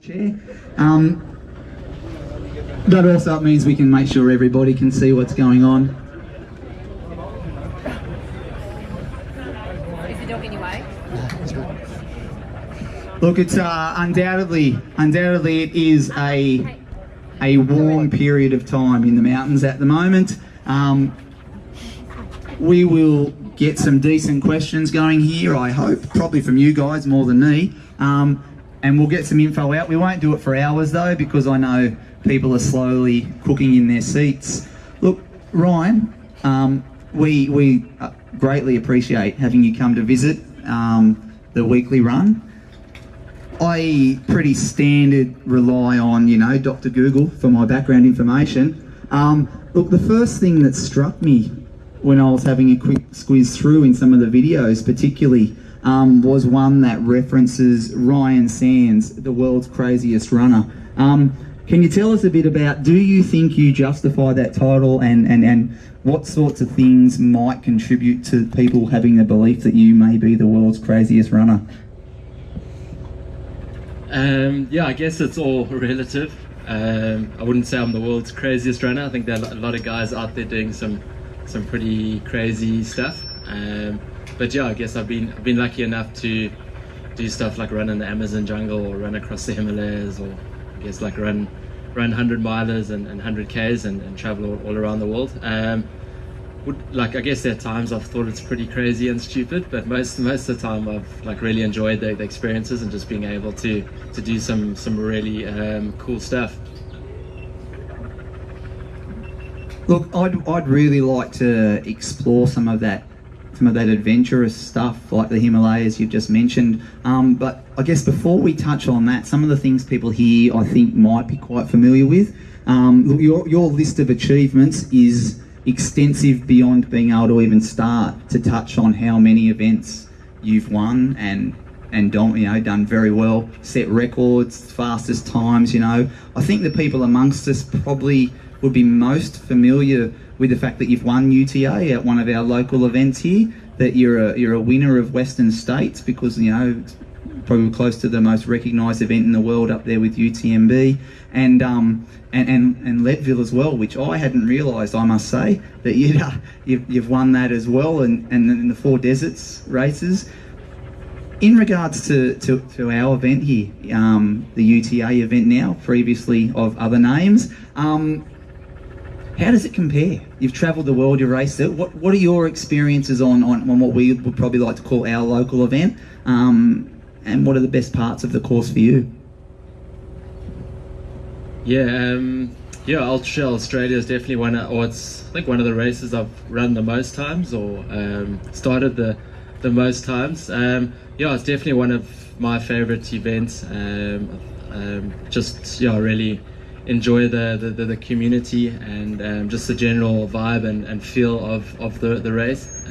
Chair. That also means we can make sure everybody can see what's going on. Is the dog in your way? Look, it's undoubtedly it is a warm period of time in the mountains at the moment. We will get some decent questions going here, I hope, probably from you guys more than me. And we'll get some info out. We won't do it for hours though, because I know people are slowly cooking in their seats. Look, Ryan, we greatly appreciate having you come to visit the weekly run. I pretty standard rely on, Dr. Google for my background information. Look, the first thing that struck me when I was having a quick squeeze through in some of the videos particularly, was one that references Ryan Sands, the world's craziest runner. Can you tell us a bit about, do you think you justify that title, and what sorts of things might contribute to people having the belief that you may be the world's craziest runner? Yeah, I guess it's all relative. I wouldn't say I'm the world's craziest runner. I think there are a lot of guys out there doing some pretty crazy stuff. But yeah, I guess I've been lucky enough to do stuff like run in the Amazon jungle, or run across the Himalayas, or I guess like run 100 milers and 100 Ks and travel all around the world. I guess there are times I've thought it's pretty crazy and stupid, but most of the time I've really enjoyed the experiences and just being able to do some really cool stuff. Look, I'd really like to explore some of that adventurous stuff like the Himalayas you've just mentioned. But I guess before we touch on that, some of the things people here I think might be quite familiar with. Look, your list of achievements is extensive beyond being able to even start to touch on how many events you've won and done very well, set records, fastest times. I think the people amongst us probably would be most familiar with the fact that you've won UTA at one of our local events here, that you're a winner of Western States, because it's probably close to the most recognised event in the world up there with UTMB, and Leadville as well, which I hadn't realised, I must say, that you've won that as well, and in the Four Deserts races. In regards to our event here, the UTA event now, previously of other names, how does it compare? You've travelled the world, you've raced it. What are your experiences on what we would probably like to call our local event? And what are the best parts of the course for you? Ultra Trail Australia is definitely one of the races I've run the most times, or started the most times. It's definitely one of my favourite events. I really enjoy the community and just the general vibe and feel of the race.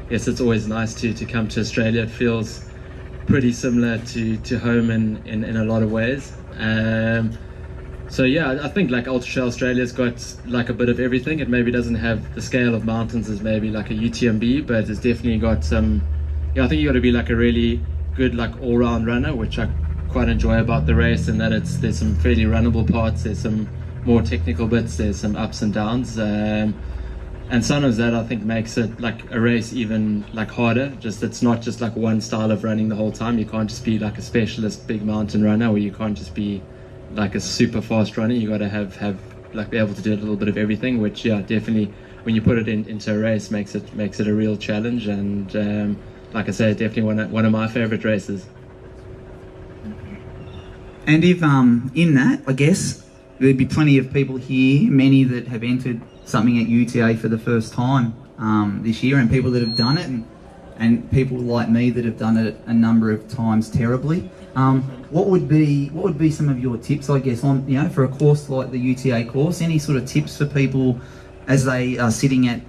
Yes, it's always nice to come to Australia. It feels pretty similar to home in a lot of ways. I think Ultra Trail Australia's got a bit of everything. It maybe doesn't have the scale of mountains as maybe a UTMB, but it's definitely got some. I think you got to be a really good all-round runner, which I quite enjoy about the race, and that there's some fairly runnable parts, there's some more technical bits, there's some ups and downs, and sometimes that I think makes it a race even harder. Just it's not just one style of running the whole time. You can't just be a specialist big mountain runner, or you can't just be a super fast runner. You got to have be able to do a little bit of everything, which definitely when you put it into a race makes it a real challenge. And like I say, definitely one of my favorite races. And if in that, I guess there'd be plenty of people here, many that have entered something at UTA for the first time this year, and people that have done it, and people like me that have done it a number of times terribly. What would be some of your tips, I guess, on for a course like the UTA course? Any sort of tips for people as they are sitting at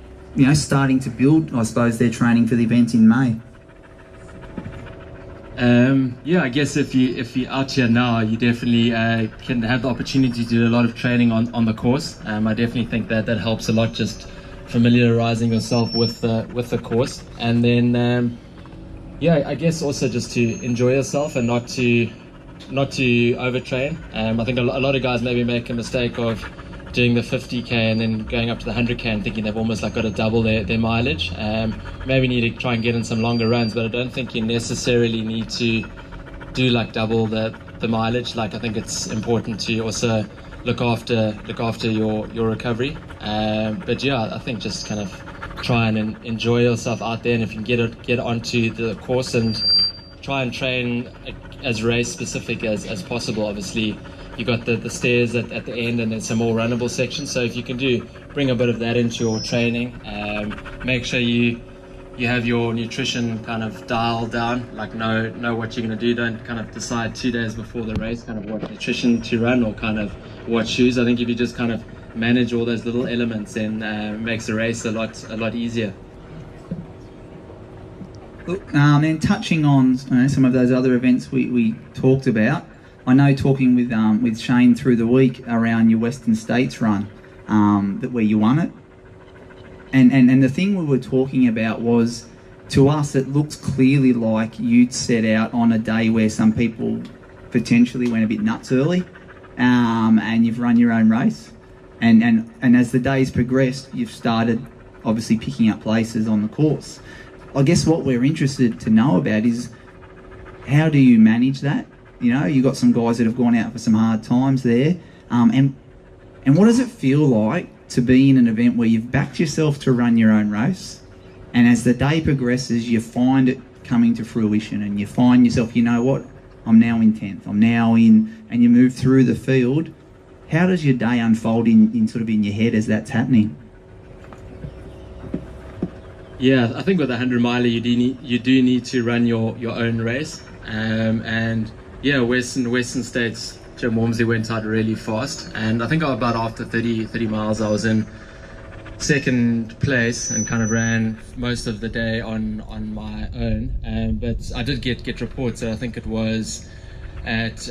starting to build, I suppose, their training for the event in May? I guess if you're out here now, you definitely can have the opportunity to do a lot of training on the course. I definitely think that helps a lot, just familiarizing yourself with the course, and then I guess also just to enjoy yourself and not to not to overtrain. I think a lot of guys maybe make a mistake of doing the 50k and then going up to the 100k and thinking they've almost like got to double their mileage. Maybe need to try and get in some longer runs, but I don't think you necessarily need to do like double the mileage. Like I think it's important to also look after your recovery. But yeah, I think just kind of try and enjoy yourself out there, and if you can get onto the course and try and train as race specific as possible. Obviously you got the stairs at the end, and then some more runnable sections, so if you can bring a bit of that into your training. Make sure you have your nutrition kind of dialed down, like know what you're going to do. Don't kind of decide 2 days before the race kind of what nutrition to run or kind of what shoes. I think if you just kind of manage all those little elements, then makes the race a lot easier. And touching on some of those other events we talked about, I know talking with Shane through the week around your Western States run, where you won it, and the thing we were talking about was, to us it looks clearly like you'd set out on a day where some people potentially went a bit nuts early, and you've run your own race, and as the days progressed, you've started obviously picking up places on the course. I guess what we're interested to know about is, how do you manage that? You know, you've got some guys that have gone out for some hard times there, and what does it feel like to be in an event where you've backed yourself to run your own race, and as the day progresses you find it coming to fruition, and you find yourself, you know what, I'm now in 10th, I'm now in, and you move through the field. How does your day unfold in sort of in your head as that's happening? Yeah, I think with a 100 miler you do need to run your own race, and yeah, Western States, Jim Wormsley went out really fast, and I think about after 30 miles I was in second place and kind of ran most of the day on my own, but I did get reports that I think it was at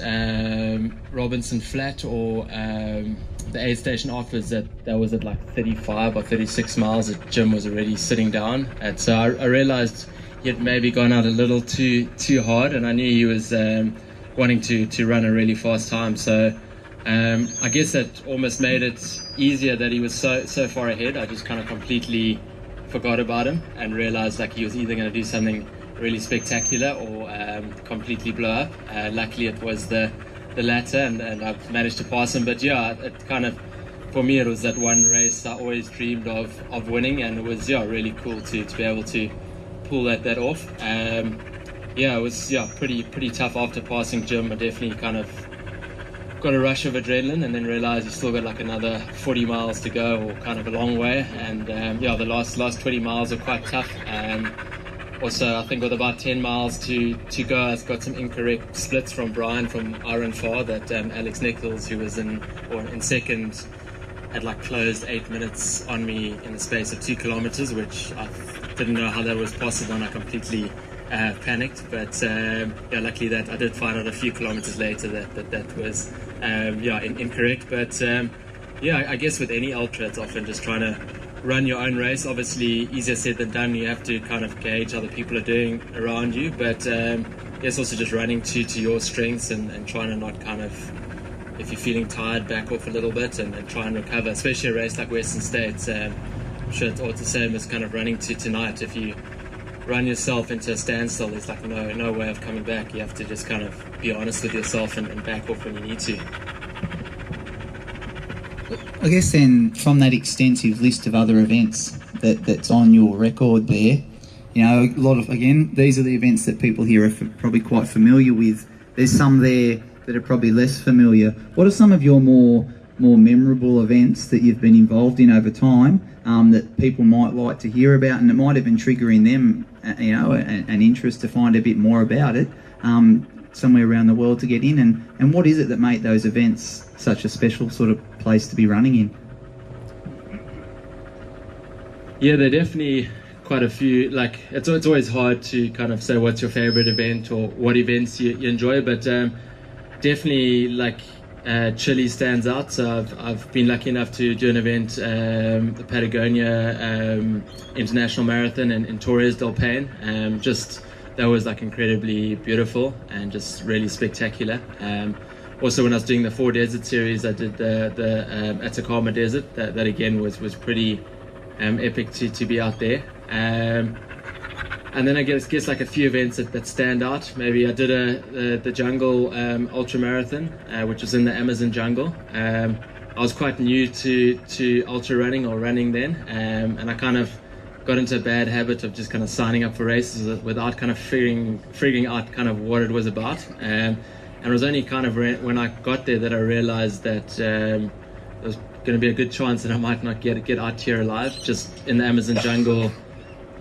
Robinson Flat or the aid station afterwards that was at like 35 or 36 miles that Jim was already sitting down. And so I realized he had maybe gone out a little too hard, and I knew he was wanting to run a really fast time. So I guess that almost made it easier that he was so far ahead. I just kind of completely forgot about him and realized like he was either going to do something really spectacular or completely blow up. Luckily it was the latter, and I've managed to pass him. But yeah, it kind of, for me it was that one race I always dreamed of winning, and it was really cool to be able to pull that off. Yeah, it was pretty tough after passing Jim. I definitely kind of got a rush of adrenaline, and then realized you still got like another 40 miles to go, or kind of a long way, and the last 20 miles are quite tough. Also, I think with about 10 miles to go, I've got some incorrect splits from Brian from Iron Far, that Alex Nichols, who was in second, had like closed 8 minutes on me in the space of 2 kilometers, which I didn't know how that was possible, and I completely panicked. But luckily that I did find out a few kilometers later that was incorrect. But I guess with any ultra, it's often just trying to run your own race. Obviously easier said than done. You have to kind of gauge how the people are doing around you, but it's also just running to your strengths and trying to not kind of, if you're feeling tired, back off a little bit and try and recover, especially a race like Western States. I'm sure it's all the same as kind of running to tonight. If you run yourself into a standstill, there's like no way of coming back. You have to just kind of be honest with yourself and back off when you need to. I guess then, from that extensive list of other events that's on your record there, you know, a lot of, again, these are the events that people here are probably quite familiar with. There's some there that are probably less familiar. What are some of your more memorable events that you've been involved in over time, that people might like to hear about, and it might even trigger in them, an interest to find a bit more about it, somewhere around the world to get in, and what is it that made those events such a special sort of place to be running in? Yeah, there are definitely quite a few. Like it's always hard to kind of say what's your favorite event or what events you enjoy, but definitely like Chile stands out. So I've been lucky enough to do an event, the Patagonia International Marathon in Torres del Paine. Just that was like incredibly beautiful and just really spectacular. Also, when I was doing the 4 Desert series, I did the Atacama Desert. That again was pretty epic to be out there. And then I guess like a few events that stand out. Maybe I did the jungle ultra marathon, which was in the Amazon jungle. I was quite new to ultra running or running then, and I kind of got into a bad habit of just kind of signing up for races without kind of figuring out kind of what it was about. And it was only kind of when I got there that I realized that there was going to be a good chance that I might not get out here alive. Just in the Amazon jungle,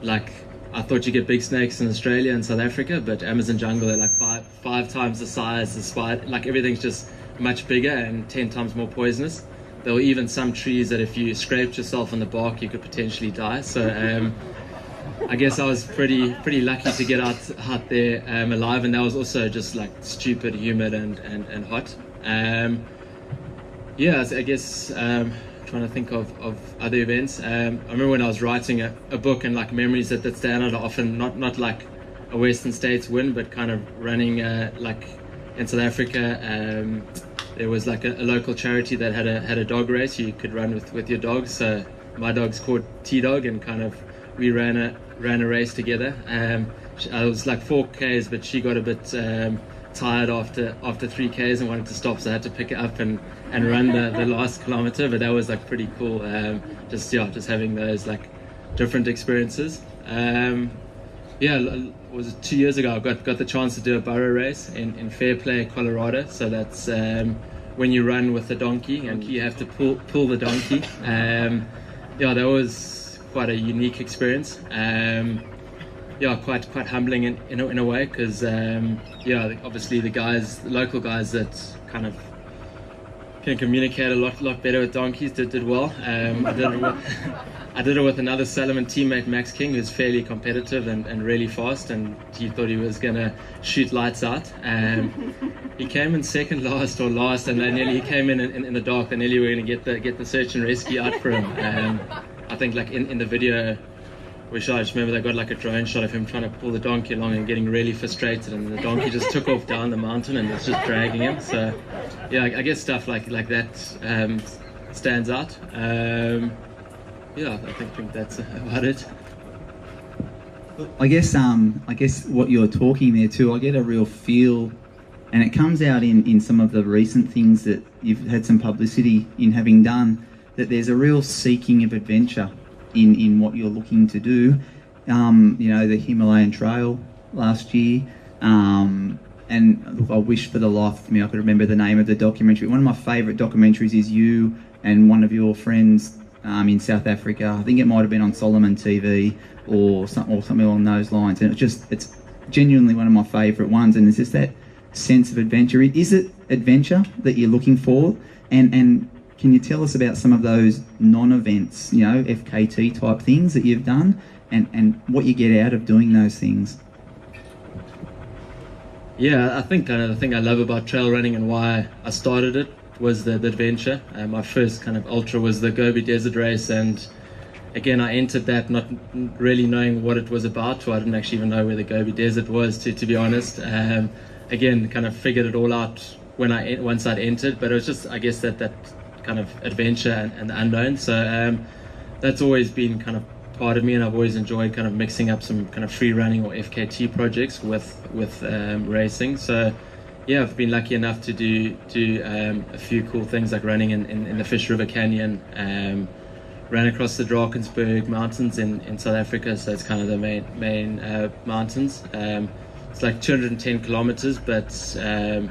like I thought you get big snakes in Australia and South Africa, but Amazon jungle, they're like five times the size, the spider, like everything's just much bigger and 10 times more poisonous. There were even some trees that if you scraped yourself on the bark, you could potentially die. So I guess I was pretty lucky to get out there alive, and that was also just like stupid, humid and hot. Yeah, I guess trying to think of other events. I remember when I was writing a book, and like memories that stand out are often not like a Western States win, but kind of running like in South Africa. There was like a local charity that had a dog race. You could run with your dogs. So my dog's called T-Dog, and kind of we ran a race together. I was like 4 Ks, but she got a bit tired after 3 Ks and wanted to stop, so I had to pick her up and run the last kilometer. But that was like pretty cool. Just having those like different experiences. Was it 2 years ago? I got the chance to do a burro race in Fairplay, Colorado. So that's when you run with the donkey, and you have to pull the donkey. That was quite a unique experience. Quite humbling in a way, because obviously the local guys that kind of can communicate a lot better with donkeys did well. I did it with another Salomon teammate, Max King, who's fairly competitive and really fast, and he thought he was gonna shoot lights out. He came in second last or last, and he came in the dark. They nearly were gonna get the search and rescue out for him. I think like in the video, which I just remember they got like a drone shot of him trying to pull the donkey along and getting really frustrated, and the donkey just took off down the mountain and was just dragging him. So yeah, I guess stuff like that stands out. I think that's about it. I guess what you're talking there too, I get a real feel, and it comes out in some of the recent things that you've had some publicity in having done, that there's a real seeking of adventure in what you're looking to do. The Himalayan Trail last year, and look, I wish for the life of me I could remember the name of the documentary. One of my favourite documentaries is you and one of your friends in South Africa. I think it might have been on Solomon TV or something along those lines, and it's genuinely one of my favourite ones. And it's just that sense of adventure. Is it adventure that you're looking for? And can you tell us about some of those non-events, FKT type things that you've done, and what you get out of doing those things? Yeah, I think the thing I love about trail running and why I started it was the adventure. My first kind of ultra was the Gobi Desert Race, and again I entered that not really knowing what it was about. I didn't actually even know where the Gobi Desert was, to be honest. Again, kind of figured it all out once I'd entered, but it was just, I guess, that kind of adventure and the unknown. So that's always been kind of part of me, and I've always enjoyed kind of mixing up some kind of free running or FKT projects with racing. So yeah, I've been lucky enough to do a few cool things, like running in the Fish River Canyon, ran across the Drakensberg Mountains in South Africa. So it's kind of the main mountains. It's like 210 kilometers, but there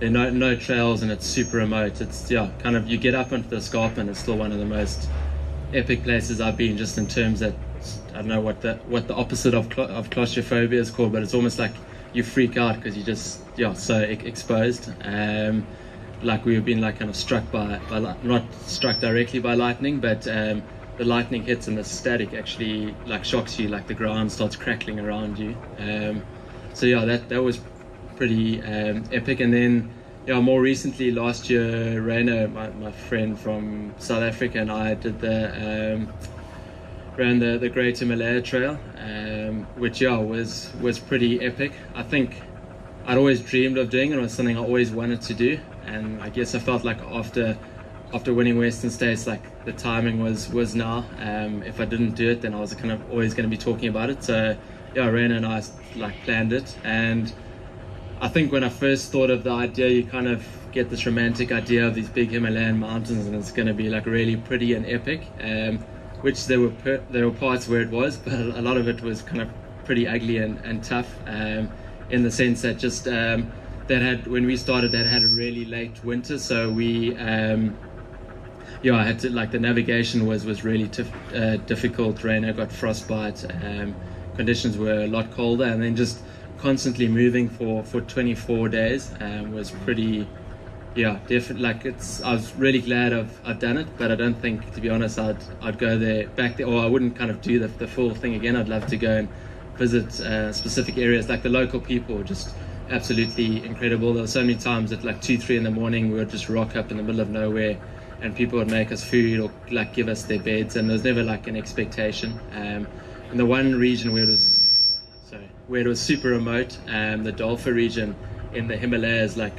are no trails, and it's super remote. It's kind of, you get up onto the Scarpa, and it's still one of the most epic places I've been, just in terms that I don't know what the opposite of claustrophobia is called, but it's almost like you freak out because you just so exposed. Like we've been like kind of struck by not struck directly by lightning, but the lightning hits and the static actually like shocks you, like the ground starts crackling around you. So that was pretty epic. And then more recently, last year, Rainer, my friend from South Africa, and I did the ran the Great Himalaya Trail, which was pretty epic. I think I'd always dreamed of doing it. It was something I always wanted to do, and I guess I felt like after winning Western States, like the timing was now. If I didn't do it, then I was kind of always going to be talking about it. So yeah, Raina and I like planned it, and I think when I first thought of the idea, you kind of get this romantic idea of these big Himalayan mountains, and it's going to be like really pretty and epic. Which there were parts where it was, but a lot of it was kind of pretty ugly and tough. In the sense that just when we started, that had a really late winter, so we I had to, like, the navigation was really difficult. Raina got frostbite. Conditions were a lot colder, and then just constantly moving for 24 days was pretty, definitely, like, I was really glad I've done it, but I don't think, to be honest, I'd go back there, or I wouldn't kind of do the full thing again. I'd love to go and visit specific areas. Like, the local people were just absolutely incredible. There were so many times at like 2-3 in the morning we would just rock up in the middle of nowhere, and people would make us food or like give us their beds, and there was never like an expectation. In the one region where it was super remote, the Dolpha region in the Himalayas, like,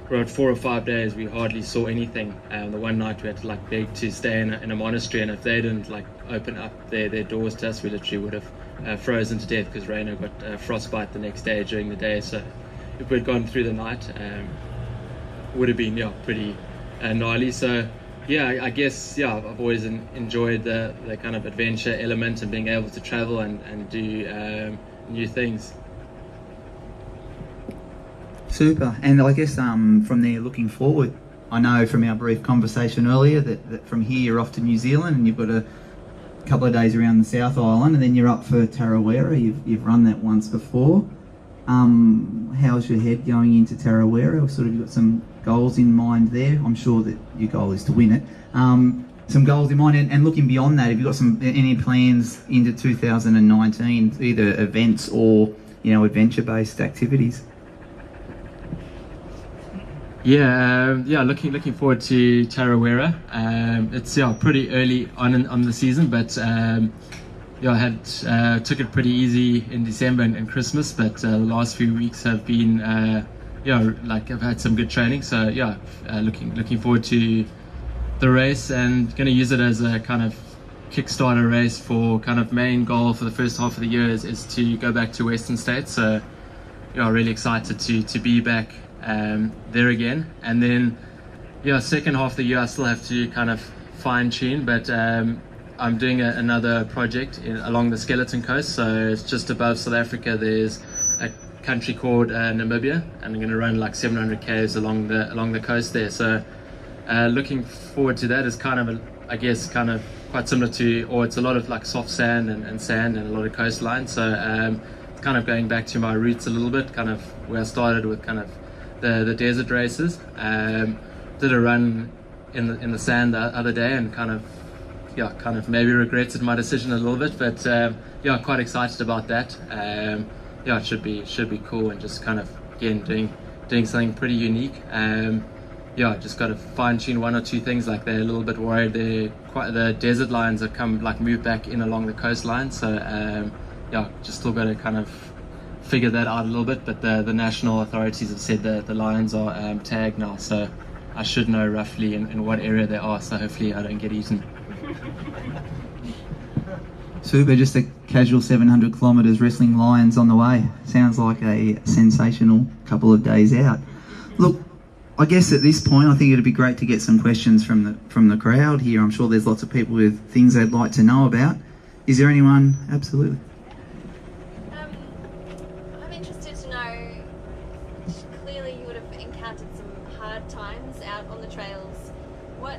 for about 4 or 5 days we hardly saw anything. The one night we had to like beg to stay in a monastery, and if they didn't like open up their doors to us, we literally would have frozen to death, because Raina got frostbite the next day during the day. So if we'd gone through the night, it would have been pretty gnarly. So I guess I've always enjoyed the kind of adventure element and being able to travel and do new things. Super. And I guess from there, looking forward, I know from our brief conversation earlier that from here you're off to New Zealand, and you've got a couple of days around the South Island, and then you're up for Tarawera. You've run that once before. How's your head going into Tarawera? Sort of, you've got some goals in mind there. I'm sure that your goal is to win it. Some goals in mind, and looking beyond that, have you got any plans into 2019, either events or adventure-based activities? Looking forward to Tarawera. It's pretty early on the season, but I took it pretty easy in December and Christmas, but the last few weeks have been I've had some good training. So looking forward to the race, and going to use it as a kind of Kickstarter race. For kind of main goal for the first half of the year is to go back to Western States. So really excited to be back there again. And then second half of the year I still have to kind of fine tune, but I'm doing another project along the Skeleton Coast. So it's just above South Africa. There's a country called Namibia, and I'm going to run like 700 k's along the coast there. So looking forward to that. Is kind of kind of quite similar to, or it's a lot of like soft sand and sand and a lot of coastline. So it's kind of going back to my roots a little bit, kind of where I started with kind of the desert races. Did a run in the sand the other day, and kind of maybe regretted my decision a little bit, but quite excited about that. It should be cool, and just kind of again doing something pretty unique. Just got to fine tune one or two things. Like, they're a little bit worried the desert lions have moved back in along the coastline. So just still got to kind of figure that out a little bit. But the national authorities have said that the lions are tagged now, so I should know roughly in what area they are. So hopefully I don't get eaten. Super, just a casual 700 kilometres wrestling lions on the way. Sounds like a sensational couple of days out. Look, I guess at this point I think it'd be great to get some questions from the crowd here. I'm sure there's lots of people with things they'd like to know about. Is there anyone? Absolutely. I'm interested to know, clearly you would have encountered some hard times out on the trails. What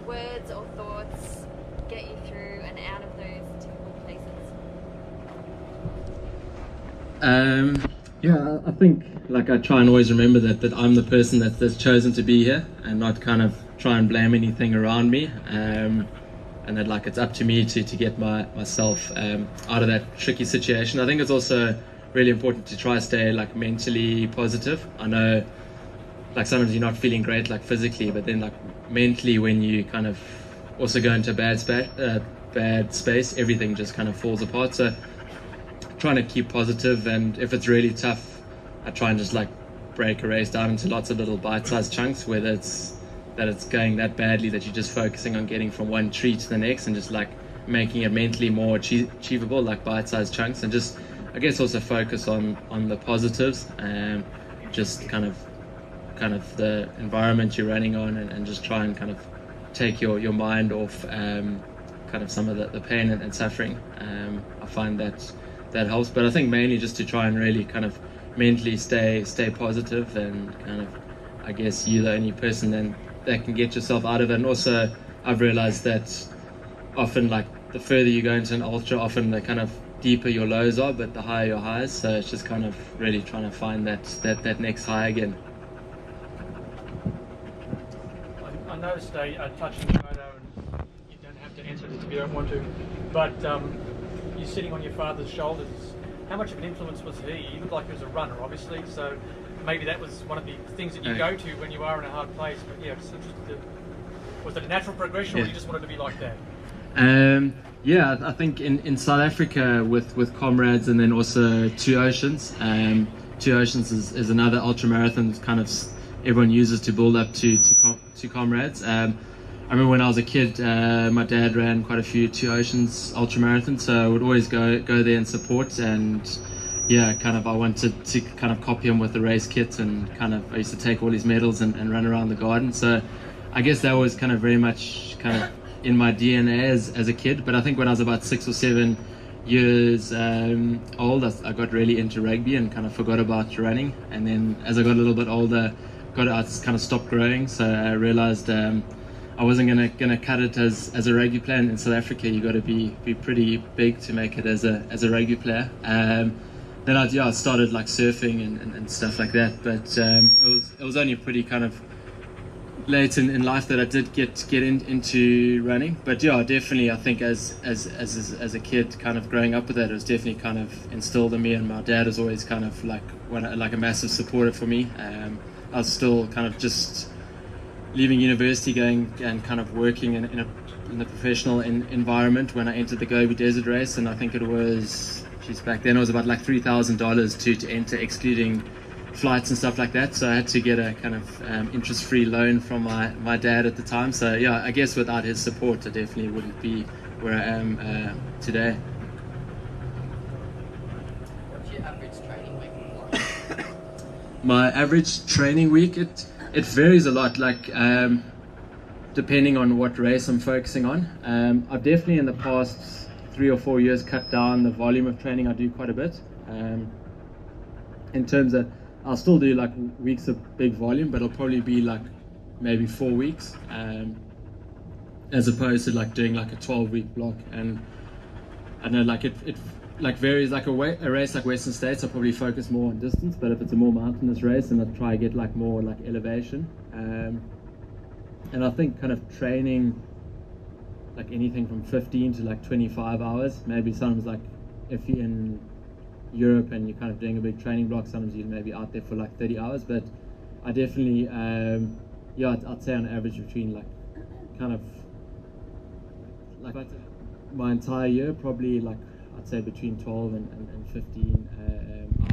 words or thoughts get you through and out of those difficult places? I think I try and always remember that I'm the person that's chosen to be here, and not kind of try and blame anything around me, and that it's up to me to get myself out of that tricky situation. I think it's also really important to try to stay mentally positive. I know sometimes you're not feeling great physically, but then mentally, when you kind of also go into a bad bad space, everything just kind of falls apart. So trying to keep positive, and if it's really tough, I try and just like break a race down into lots of little bite-sized chunks, whether it's going that badly that you're just focusing on getting from one tree to the next, and just like making it mentally more achievable, like bite-sized chunks, and just I guess also focus on the positives, and just kind of the environment you're running on, and just try and kind of take your mind off kind of some of the pain and suffering. I find that helps, but I think mainly just to try and really kind of mentally stay positive, and kind of, I guess you're the only person then that can get yourself out of it. And also I've realized that often, like, the further you go into an ultra, often the kind of deeper your lows are, but the higher your highs. So it's just kind of really trying to find that next high again. I noticed a touching photo, and you don't have to answer this if you don't want to, but you're sitting on your father's shoulders. How much of an influence was he? He looked like he was a runner, obviously, so maybe that was one of the things that you go to when you are in a hard place. But yeah, just interested was it a natural progression, or you just wanted to be like that? Yeah, I think in South Africa with comrades, and then also Two Oceans. Two Oceans is another ultra marathon kind of everyone uses to build up to comrades. I remember when I was a kid, my dad ran quite a few Two Oceans ultra marathons, so I would always go there and support. And yeah, kind of I wanted to kind of copy him with the race kit, and kind of I used to take all his medals and run around the garden. So I guess that was kind of very much kind of in my DNA as a kid. But I think when I was about 6 or 7 years old, I got really into rugby and kind of forgot about running. And then as I got a little bit older, I kind of stopped growing. So I realized I wasn't gonna cut it as a rugby player. And in South Africa, you got to be pretty big to make it as a rugby player. Then I started like surfing and stuff like that. But it was only pretty kind of late in life that I did get into running. But yeah, definitely I think as a kid, kind of growing up with that, it was definitely kind of instilled in me. And my dad was always kind of like a massive supporter for me. I was still kind of just leaving university, going and kind of working in a professional environment when I entered the Gobi Desert Race. And I think it was, back then it was about like $3,000 to enter, excluding flights and stuff like that. So I had to get a kind of interest-free loan from my dad at the time. So yeah, I guess without his support, I definitely wouldn't be where I am today. What's your average training week like? My average training week, it varies a lot, like depending on what race I'm focusing on. I've definitely in the past 3 or 4 years cut down the volume of training I do quite a bit. In terms of, I'll still do like weeks of big volume, but it'll probably be like maybe 4 weeks, as opposed to like doing like a 12-week block. And I know like it like varies. Like a race like Western States, I'll probably focus more on distance, but if it's a more mountainous race, then I'll try to get like more like elevation. And I think kind of training like anything from 15 to like 25 hours, maybe sometimes like if you're in Europe and you're kind of doing a big training block, sometimes you're maybe out there for like 30 hours. But I definitely yeah, I'd say on average between like kind of like my entire year, probably like I'd say between 12 and 15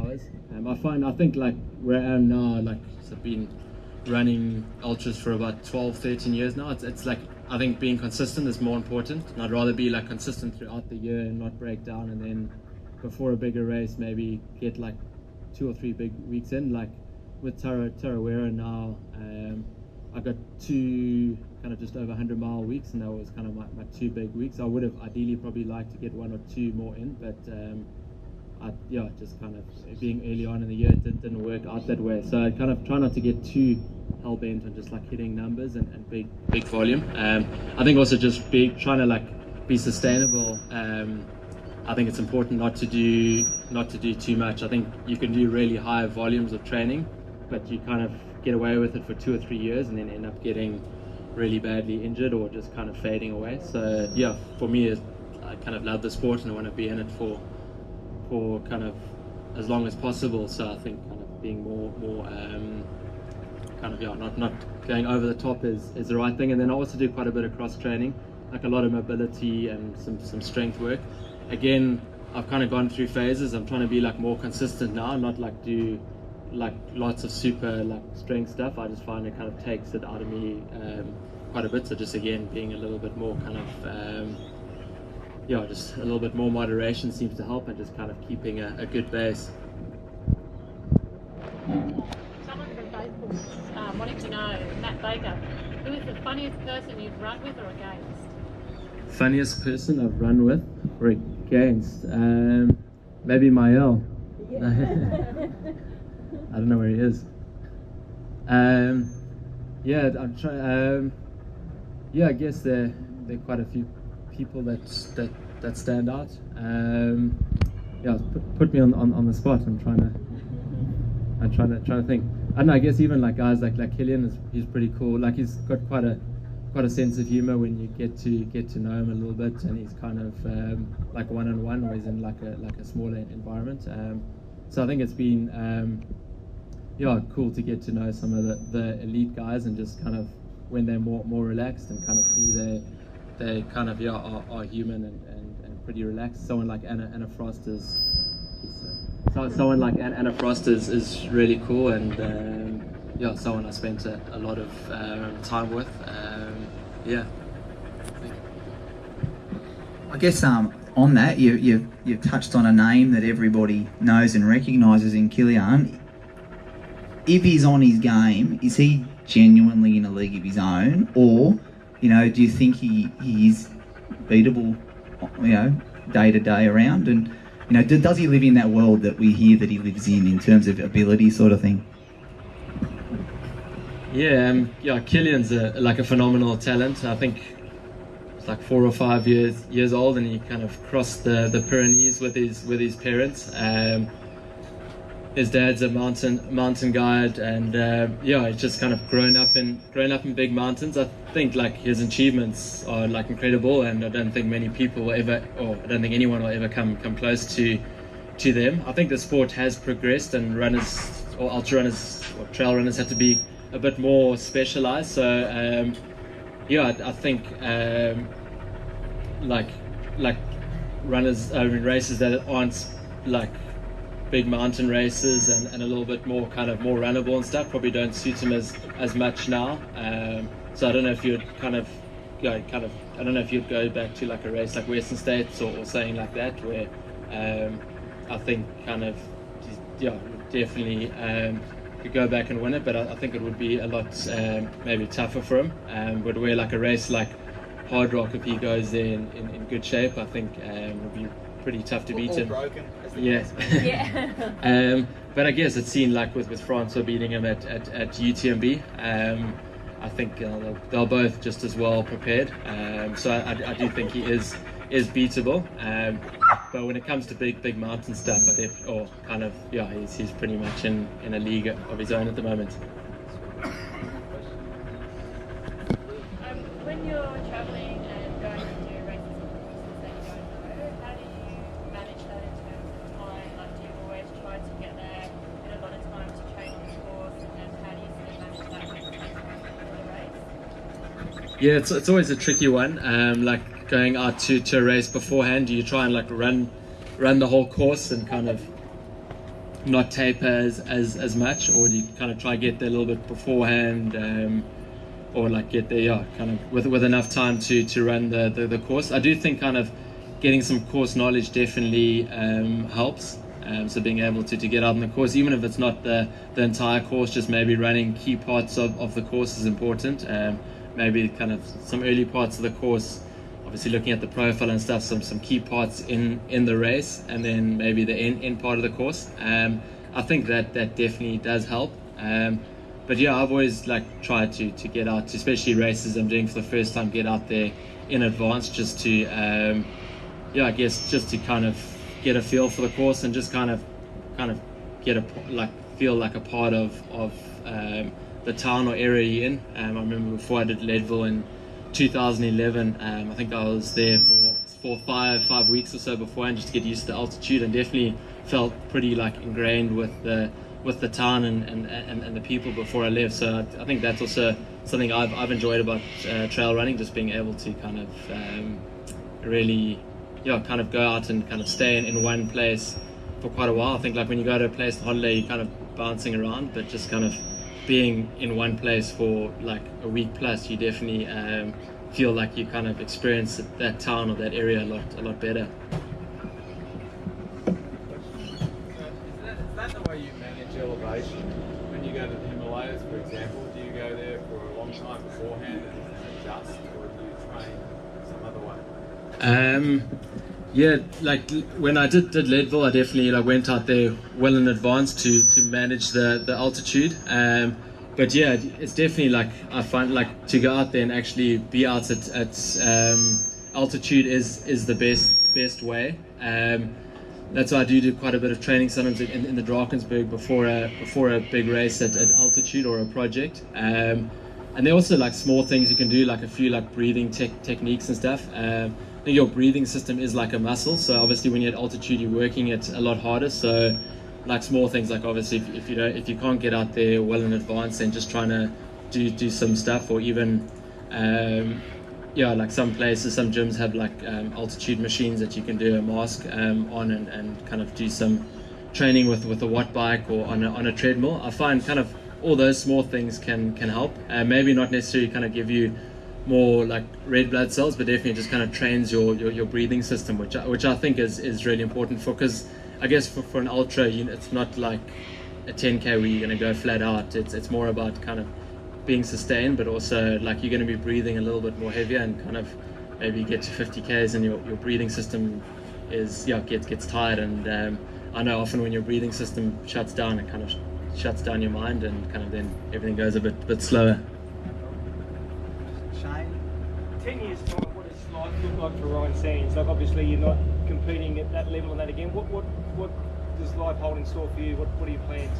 hours. I think like where I am now, like I've been running ultras for about 12-13 years now. It's like I think being consistent is more important, and I'd rather be like consistent throughout the year and not break down, and then before a bigger race maybe get like 2 or 3 big weeks in. Like with Tarawera now, I got 2 kind of just over 100-mile weeks, and that was kind of my 2 big weeks. I would have ideally probably liked to get 1 or 2 more in, but just kind of being early on in the year, it didn't work out that way. So I kind of try not to get too hell-bent on just like hitting numbers and big volume. I think also just trying to like be sustainable. I think it's important not to do too much. I think you can do really high volumes of training, but you kind of get away with it for 2 or 3 years and then end up getting really badly injured or just kind of fading away. So yeah, for me, I kind of love the sport and I want to be in it for kind of as long as possible. So I think kind of being more kind of not going over the top is the right thing. And then I also do quite a bit of cross training. a lot of mobility and some strength work. Again, I've kind of gone through phases. I'm trying to be like more consistent now, not like do like lots of super like strength stuff. I just find it kind of takes it out of me quite a bit. So just again being a little bit more kind of just a little bit more moderation seems to help, and just kind of keeping a good base. Someone from Facebook wanting to know, Matt Baker, who is the funniest person you've run with or against? Funniest person I've run with or against? Maybe Mael. I don't know where he is. Yeah, I'm trying. Yeah, I guess there are quite a few people that stand out. Yeah, put me on the spot. I'm trying to think. I don't know. I guess even like guys like Killian he's pretty cool. Like he's got quite a sense of humor when you get to know him a little bit, and he's kind of like one-on-one, or he's in like a smaller environment. So I think it's been cool to get to know some of the elite guys, and just kind of when they're more relaxed, and kind of see they kind of are human and pretty relaxed. Someone like Anna Frost is really cool, and someone I spent a lot of time with. I guess on that, you've touched on a name that everybody knows and recognises in Killian. If he's on his game, is he genuinely in a league of his own, or do you think he is beatable, day to day around? And does he live in that world that we hear that he lives in terms of ability, sort of thing? Killian's like a phenomenal talent. I think it's like 4 or 5 years old, and he kind of crossed the Pyrenees with his parents. His dad's a mountain guide, and he's just kind of grown up in big mountains. I think like his achievements are like incredible, and I don't think many people will ever, or I don't think anyone will ever come close to them. I think the sport has progressed, and runners or ultra runners or trail runners have to be a bit more specialized. So I think like runners in races that aren't like big mountain races and a little bit more kind of more runnable and stuff probably don't suit him as much now. So I don't know if you'd I don't know if you'd go back to like a race like Western States or something like that, where I think kind of definitely could go back and win it, but I think it would be a lot maybe tougher for him. But where like a race like Hard Rock, if he goes there in good shape, I think would be pretty tough to beat him. Broken, Yeah. But I guess it's seen like with Francois beating him at UTMB. I think they're both just as well prepared. So I do think he is beatable. But when it comes to big mountain stuff, he's pretty much in a league of his own at the moment. When you're travelling and going to do races and courses that you don't know, how do you manage that in terms of time? Like, do you always try to get there in a lot of time to train on the course, and then how do you sort of manage that for the race? Yeah, it's always a tricky one. Like going out to a race beforehand, do you try and like run the whole course and kind of not taper as much, or do you kind of try to get there a little bit beforehand, or like get there kind of with enough time to run the course? I do think kind of getting some course knowledge definitely helps. So being able to get out on the course, even if it's not the entire course, just maybe running key parts of the course is important. Maybe kind of some early parts of the course, obviously looking at the profile and stuff, some key parts in the race, and then maybe the end part of the course. I think that definitely does help. But yeah, I've always like tried to get out to, especially races I'm doing for the first time, get out there in advance, just to I guess just to kind of get a feel for the course, and just kind of feel like a part of the town or area you're in. I remember before I did Leadville in 2011, I think I was there for 5 weeks or so beforehand, just to get used to altitude, and definitely felt pretty like ingrained with the town and the people before I left. So I think that's also something I've enjoyed about trail running, just being able to kind of really, kind of go out and kind of stay in one place for quite a while. I think like when you go to a place on holiday, you're kind of bouncing around, but just kind of being in one place for like a week plus, you definitely feel like you kind of experience that town or that area a lot better. Is that the way you manage elevation? When you go to the Himalayas, for example, do you go there for a long time beforehand and adjust, or do you train some other way? Yeah, like when I did Leadville, I definitely went out there well in advance to manage the altitude. But yeah, it's definitely like I find like to go out there and actually be out at altitude is the best way. That's why I do quite a bit of training sometimes in the Drakensberg before a big race at altitude or a project. And there are also like small things you can do, like a few like breathing techniques and stuff. I think your breathing system is like a muscle, so obviously when you're at altitude you're working it a lot harder. So like small things, like obviously if you can't get out there well in advance, then just trying to do some stuff, or even like some places, some gyms have like altitude machines that you can do a mask on and kind of do some training with a watt bike or on a treadmill. I find kind of all those small things can help. Maybe not necessarily kind of give you more like red blood cells, but definitely just kind of trains your breathing system, which I think is really important because I guess for an ultra, it's not like a 10k where you're going to go flat out. It's more about kind of being sustained, but also like you're going to be breathing a little bit more heavier, and kind of maybe get to 50k's and your breathing system gets tired. And I know often when your breathing system shuts down, it kind of shuts down your mind, and kind of then everything goes a bit slower. Shane? 10 years time, what does life look like for Ryan Sands? Like obviously you're not competing at that level and that again. What does life hold in store for you? What are your plans?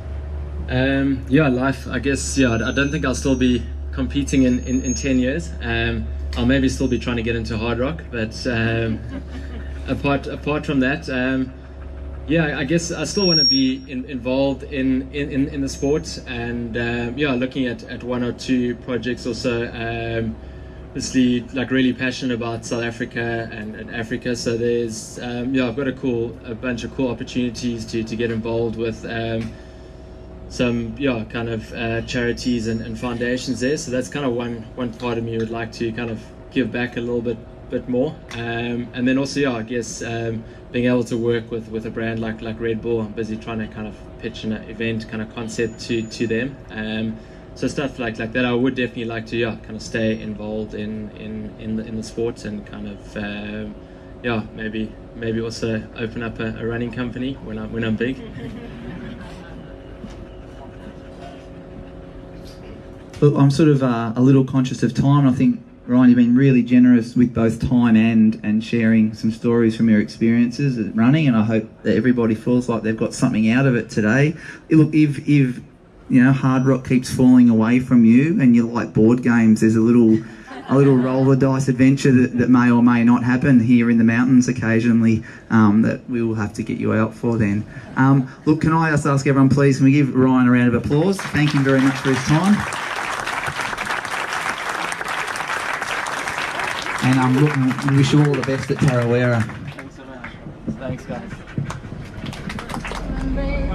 Life, I guess, I don't think I'll still be competing in 10 years. I'll maybe still be trying to get into hard rock, but apart from that, I guess I still want to be involved in the sport, and looking at one or two projects or so. Obviously, like really passionate about South Africa and Africa, so there's I've got a bunch of cool opportunities to get involved with some kind of charities and foundations there. So that's kind of one part of me would like to kind of give back a little bit more, and then also I guess being able to work with a brand like Red Bull. I'm busy trying to kind of pitch an event kind of concept to them. So stuff like that, I would definitely like to kind of stay involved in the sports, and kind of maybe also open up a running company when I'm big. Look, I'm sort of a little conscious of time. I think, Ryan, you've been really generous with both time and sharing some stories from your experiences at running, and I hope that everybody feels like they've got something out of it today. Look, if hard rock keeps falling away from you and you like board games, there's a little roll the dice adventure that may or may not happen here in the mountains occasionally, that we will have to get you out for then. Look, can I just ask everyone, please, can we give Ryan a round of applause? Thank him very much for his time. And look, we wish you all the best at Tarawera. Thanks so much. Thanks, guys. Remember,